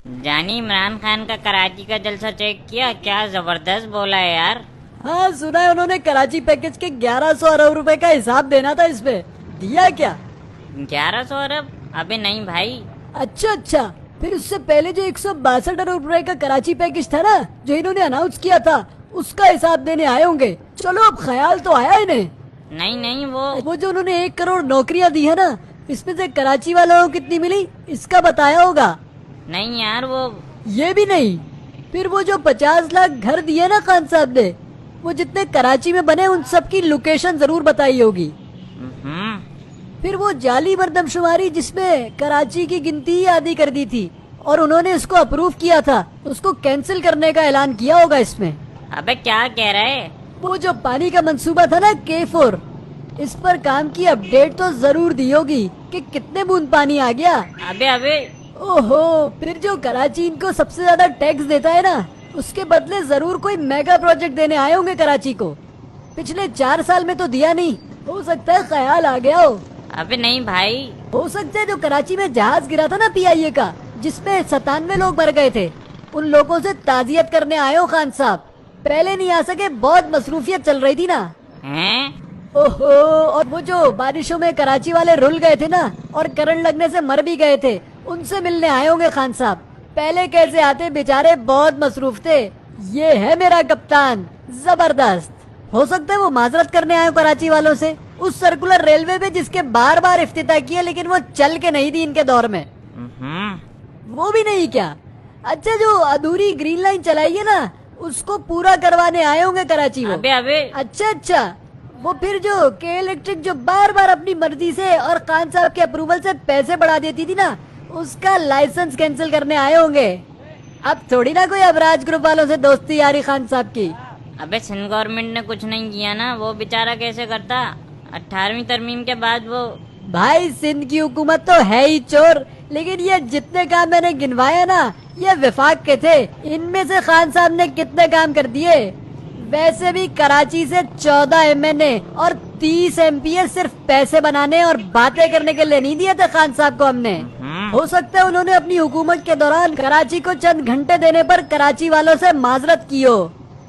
جانی عمران خان کا کراچی کا جلسہ چیک کیا؟ کیا زبردست بولا ہے یار. ہاں سنا ہے انہوں نے کراچی پیکج کے 1100 ارب روپے کا حساب دینا تھا، اس پہ دیا کیا؟ 1100 ارب؟ ابے نہیں بھائی. اچھا پھر اس سے پہلے جو 162 ارب روپے کا کراچی پیکج تھا نا، جو انہوں نے اناؤنس کیا تھا، اس کا حساب دینے آئے ہوں گے. چلو اب خیال تو آیا انہیں. نہیں وہ جو انہوں نے 1 کروڑ نوکریاں دی ہے نا، اس میں سے کراچی والوں کو کتنی ملی اس کا بتایا ہوگا. نہیں یار وہ یہ بھی نہیں. پھر وہ جو 50 لاکھ گھر دیے نا خان صاحب نے، وہ جتنے کراچی میں بنے ان سب کی لوکیشن ضرور بتائی ہوگی. پھر وہ جعلی مردم شماری جس میں کراچی کی گنتی ہی آدھی کر دی تھی اور انہوں نے اس کو اپروو کیا تھا، اس کو کینسل کرنے کا اعلان کیا ہوگا اس میں. ابے کیا کہہ رہا ہے؟ وہ جو پانی کا منصوبہ تھا نا K4، اس پر کام کی اپڈیٹ تو ضرور دی ہوگی کہ کتنے بوند پانی آ گیا. ابے اوہو، پھر جو کراچی ان کو سب سے زیادہ ٹیکس دیتا ہے نا، اس کے بدلے ضرور کوئی میگا پروجیکٹ دینے آئے ہوں گے کراچی کو. پچھلے 4 سال میں تو دیا نہیں. ہو سکتا ہے خیال آ گیا ہو. ابے نہیں بھائی. ہو سکتا ہے جو کراچی میں جہاز گرا تھا نا PIA کا، جس میں 97 لوگ مر گئے تھے، ان لوگوں سے تعزیت کرنے آئے ہو خان صاحب. پہلے نہیں آ سکے، بہت مصروفیت چل رہی تھی نا. ہیں؟ اوہو، اور وہ جو بارشوں میں کراچی والے رل گئے تھے نا اور کرنٹ لگنے سے مر بھی گئے تھے، ان سے ملنے آئے ہوں گے خان صاحب. پہلے کیسے آتے، بیچارے بہت مصروف تھے. یہ ہے میرا کپتان، زبردست. ہو سکتا ہے وہ معذرت کرنے آئے کراچی والوں سے اس سرکولر ریلوے پہ جس کے بار بار افتتاح کیا لیکن وہ چل کے نہیں تھی ان کے دور میں. وہ بھی نہیں کیا؟ اچھا، جو ادھوری گرین لائن چلائی ہے نا، اس کو پورا کروانے آئے ہوں گے کراچی وہ. ابے اچھا، وہ پھر جو کے الیکٹرک جو بار بار اپنی مرضی سے اور خان صاحب کے اپروول سے پیسے بڑھا دیتی تھی نا، اس کا لائسنس کینسل کرنے آئے ہوں گے. اب تھوڑی نا کوئی ابراج گروپ والوں سے دوستی یاری خان صاحب کی. ابے سندھ گورنمنٹ نے کچھ نہیں کیا نا، وہ بیچارہ کیسے کرتا؟ 18ویں ترمیم کے بعد وہ. بھائی سندھ کی حکومت تو ہے ہی چور، لیکن یہ جتنے کام میں نے گنوایا نا، یہ وفاق کے تھے. ان میں سے خان صاحب نے کتنے کام کر دیے؟ ویسے بھی کراچی سے 14 MNA اور 30 MPA صرف پیسے بنانے اور باتیں کرنے کے لیے نہیں دیے تھے خان صاحب کو ہم نے. ہو سکتا ہے انہوں نے اپنی حکومت کے دوران کراچی کو چند گھنٹے دینے پر کراچی والوں سے معذرت کی ہو،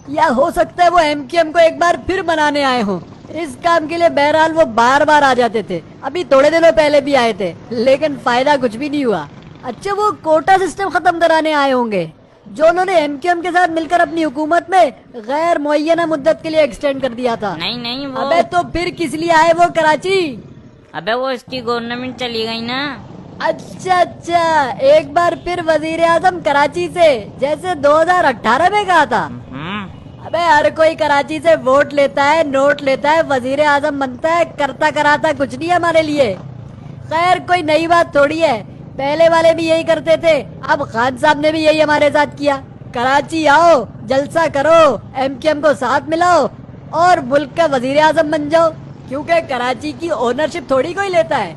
یا ہو سکتا ہے وہ MQM کو ایک بار پھر منانے آئے ہوں. اس کام کے لیے بہرحال وہ بار بار آ جاتے تھے. ابھی تھوڑے دنوں پہلے بھی آئے تھے لیکن فائدہ کچھ بھی نہیں ہوا. اچھا، وہ کوٹا سسٹم ختم کرانے آئے ہوں گے جو انہوں نے MQM کے ساتھ مل کر اپنی حکومت میں غیر معینہ مدت کے لیے ایکسٹینڈ کر دیا تھا. نہیں وہ. ابے تو پھر کس لیے آئے وہ کراچی؟ ابے وہ اس کی گورنمنٹ چلی گئی نا. اچھا، ایک بار پھر وزیر اعظم کراچی سے، جیسے 2018 میں کہا تھا. ابے ہر کوئی کراچی سے ووٹ لیتا ہے، نوٹ لیتا ہے، وزیر اعظم بنتا ہے، کرتا کراتا کچھ نہیں ہمارے لیے. خیر کوئی نئی بات تھوڑی ہے، پہلے والے بھی یہی کرتے تھے. اب خان صاحب نے بھی یہی ہمارے ساتھ کیا. کراچی آؤ، جلسہ کرو، MQM کو ساتھ ملاؤ اور ملک کا وزیر اعظم بن جاؤ. کیونکہ کراچی کی اونرشپ تھوڑی کوئی لیتا ہے.